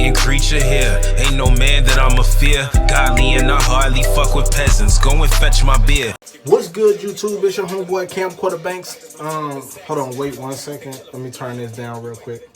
creating creature here. Ain't no man that I'ma fear. Godly and I hardly fuck with peasants. Go and fetch my beer. What's good, YouTube? It's your homeboy Camcorder Banks. Hold on, wait 1 second. Let me turn this down real quick.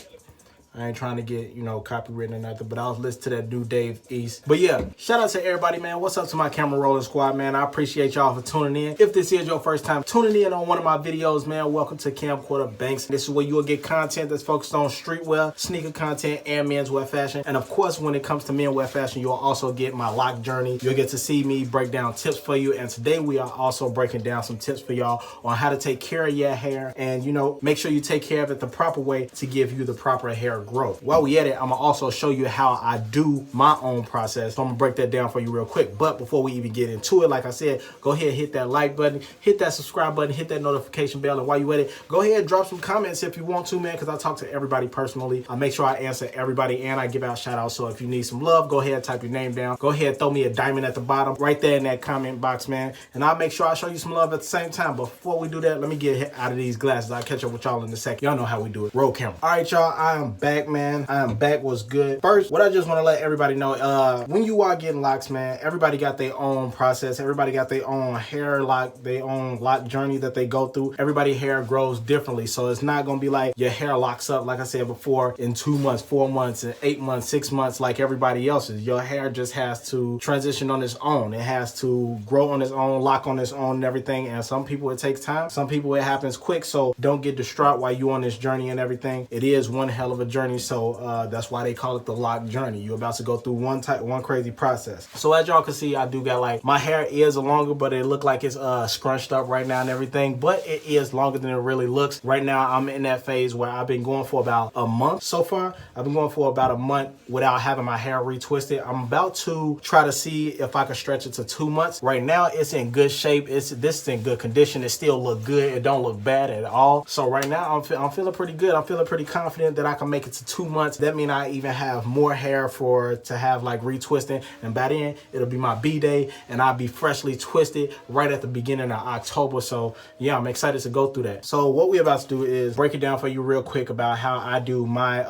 I ain't trying to get, copywritten or nothing, but I was listening to that new Dave East. But yeah, shout out to everybody, man. What's up to my camera rolling squad, man? I appreciate y'all for tuning in. If this is your first time tuning in on one of my videos, man, welcome to Camcorder Banks. This is where you'll get content that's focused on streetwear, sneaker content, and menswear fashion. And of course, when it comes to menswear fashion, you'll also get my lock journey. You'll get to see me break down tips for you. And today we are also breaking down some tips for y'all on how to take care of your hair and, make sure you take care of it the proper way to give you the proper hair growth. While we at it, I'm gonna also show you how I do my own process. So I'm gonna break that down for you real quick. But before we even get into it, like I said, go ahead, hit that like button, hit that subscribe button, hit that notification bell. And while you at it, go ahead, drop some comments if you want to, man, because I talk to everybody personally. I make sure I answer everybody and I give out shout outs. So if you need some love, go ahead, type your name down. Go ahead, throw me a diamond at the bottom right there in that comment box, man. And I'll make sure I show you some love at the same time. But before we do that, let me get out of these glasses. I'll catch up with y'all in a second. Y'all know how we do it. Roll camera. All right, y'all, I am back, man. I am back. Was good. First, what I just want to let everybody know, when you are getting locks, man, everybody got their own process. Everybody got their own hair lock, their own lock journey that they go through. Everybody hair grows differently. So it's not going to be like your hair locks up, like I said before, in 2 months, 4 months, and 8 months, 6 months, like everybody else's. Your hair just has to transition on its own. It has to grow on its own, lock on its own and everything. And some people, it takes time. Some people, it happens quick. So don't get distraught while you're on this journey and everything. It is one hell of a journey. So that's why they call it the lock journey. You're about to go through one crazy process. So as y'all can see, I do got like, my hair is longer, but it look like it's scrunched up right now and everything, but it is longer than it really looks. Right now, I'm in that phase where I've been going for about a month so far. I've been going for about a month without having my hair retwisted. I'm about to try to see if I can stretch it to 2 months. Right now, it's in good shape. This is in good condition. It still look good. It don't look bad at all. So right now, I'm feeling pretty good. I'm feeling pretty confident that I can make it to 2 months. That means I even have more hair to have like retwisting, and by then it'll be my B-day and I'll be freshly twisted right at the beginning of October. So yeah, I'm excited to go through that. So what we're about to do is break it down for you real quick about how I do my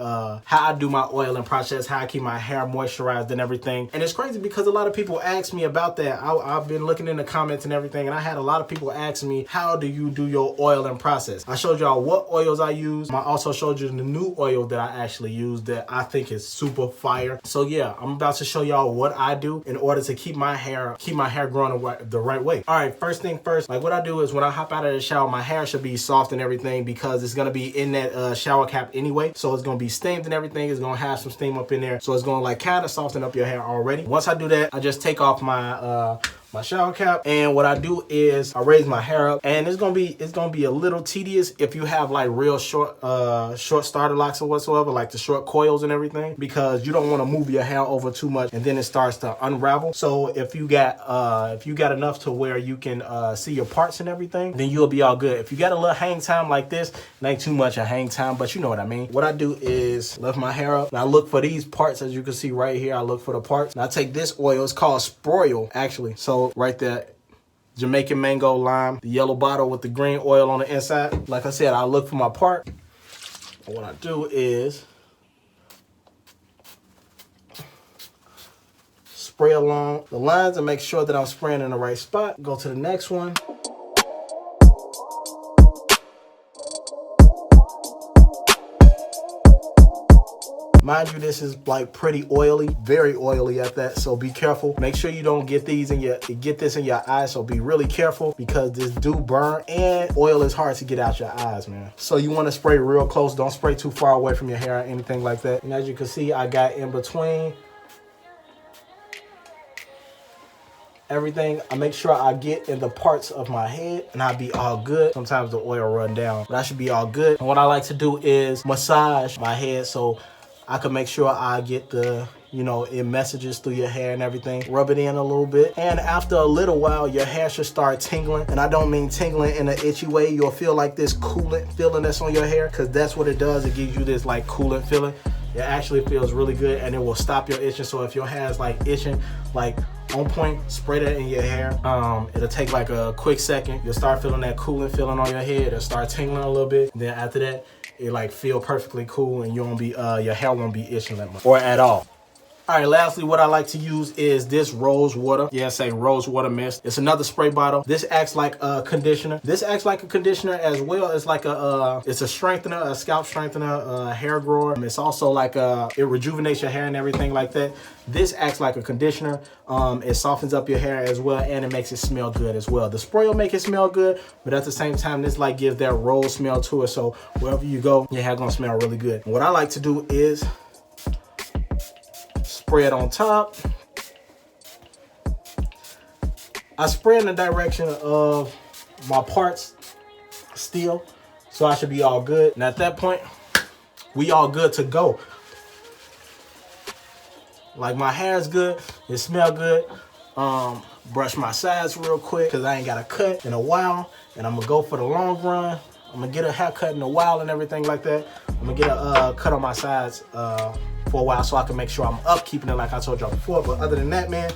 oiling process, how I keep my hair moisturized and everything. And it's crazy because a lot of people ask me about that. I've been looking in the comments and everything, and I had a lot of people ask me, how do you do your oiling process? I showed y'all what oils I use. I also showed you the new oil that I actually use that I think is super fire. So yeah, I'm about to show y'all what I do in order to keep my hair growing the right way. All right, first thing first, like what I do is when I hop out of the shower, my hair should be soft and everything because it's gonna be in that shower cap anyway. So it's gonna be steamed and everything. It's gonna have some steam up in there. So it's gonna like kind of soften up your hair already. Once I do that, I just take off my shower cap, and what I do is I raise my hair up, and it's gonna be a little tedious if you have like real short starter locks or whatsoever, like the short coils and everything, because you don't want to move your hair over too much and then it starts to unravel. So if you got enough to where you can see your parts and everything, then you'll be all good. If you got a little hang time like this, it ain't too much a hang time, but you know what I mean. What I do is lift my hair up and I look for these parts, as you can see right here. I look for the parts and I take this oil. It's called Sproil actually. So right there, Jamaican mango lime, the yellow bottle with the green oil on the inside. Like I said, I look for my part. And what I do is spray along the lines and make sure that I'm spraying in the right spot. Go to the next one. Mind you, this is like pretty oily, very oily at that, so be careful. Make sure you don't get this in your eyes, so be really careful because this do burn and oil is hard to get out your eyes, man. So you want to spray real close. Don't spray too far away from your hair or anything like that. And as you can see, I got in between everything. I make sure I get in the parts of my head and I'll be all good. Sometimes the oil run down, but I should be all good. And what I like to do is massage my head so I can make sure I get the, it messages through your hair and everything. Rub it in a little bit. And after a little while, your hair should start tingling. And I don't mean tingling in an itchy way. You'll feel like this coolant feeling that's on your hair, because that's what it does. It gives you this like coolant feeling. It actually feels really good and it will stop your itching. So if your hair is like itching, like on point, spray that in your hair. It'll take like a quick second. You'll start feeling that cooling feeling on your head. It'll start tingling a little bit. And then after that, it like feel perfectly cool, and you won't be your hair won't be itching that much or at all. All right, lastly, what I like to use is this rose water. Yeah, say rose water mist. It's another spray bottle. This acts like a conditioner. This acts like a conditioner as well. It's like it's a strengthener, a scalp strengthener, a hair grower. It's also like it rejuvenates your hair and everything like that. This acts like a conditioner. It softens up your hair as well, and it makes it smell good as well. The spray will make it smell good, but at the same time, this like gives that rose smell to it. So wherever you go, your hair gonna smell really good. What I like to do is spray it on top. I spray in the direction of my parts still, so I should be all good. And at that point, we all good to go. Like my hair is good, it smell good. Brush my sides real quick because I ain't got a cut in a while, and I'm gonna go for the long run. I'm gonna get a haircut in a while and everything like that. I'm gonna get a cut on my sides for a while so I can make sure I'm upkeeping it like I told y'all before. But other than that, man,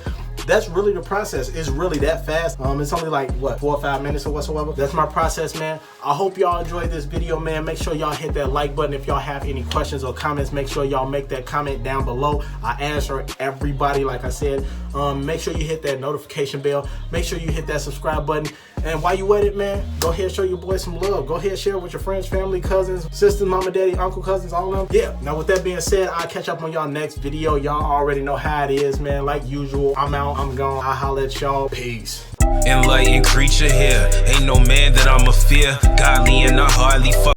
that's really the process. It's really that fast. It's only like what, 4 or 5 minutes or whatsoever. That's my process, man. I hope y'all enjoyed this video, man. Make sure y'all hit that like button. If y'all have any questions or comments, make sure y'all make that comment down below. I answer everybody, like I said. Make sure you hit that notification bell. Make sure you hit that subscribe button. And while you at it, man, go ahead and show your boy some love. Go ahead and share it with your friends, family, cousins, sisters, mama, daddy, uncle, cousins, all of them. Yeah, now with that being said, I'll catch up on y'all next video. Y'all already know how it is, man. Like usual, I'm out, I'm gone. I'll holler at y'all. Peace. Enlightened creature here. Ain't no man that I'ma fear. Godly and I hardly fuck.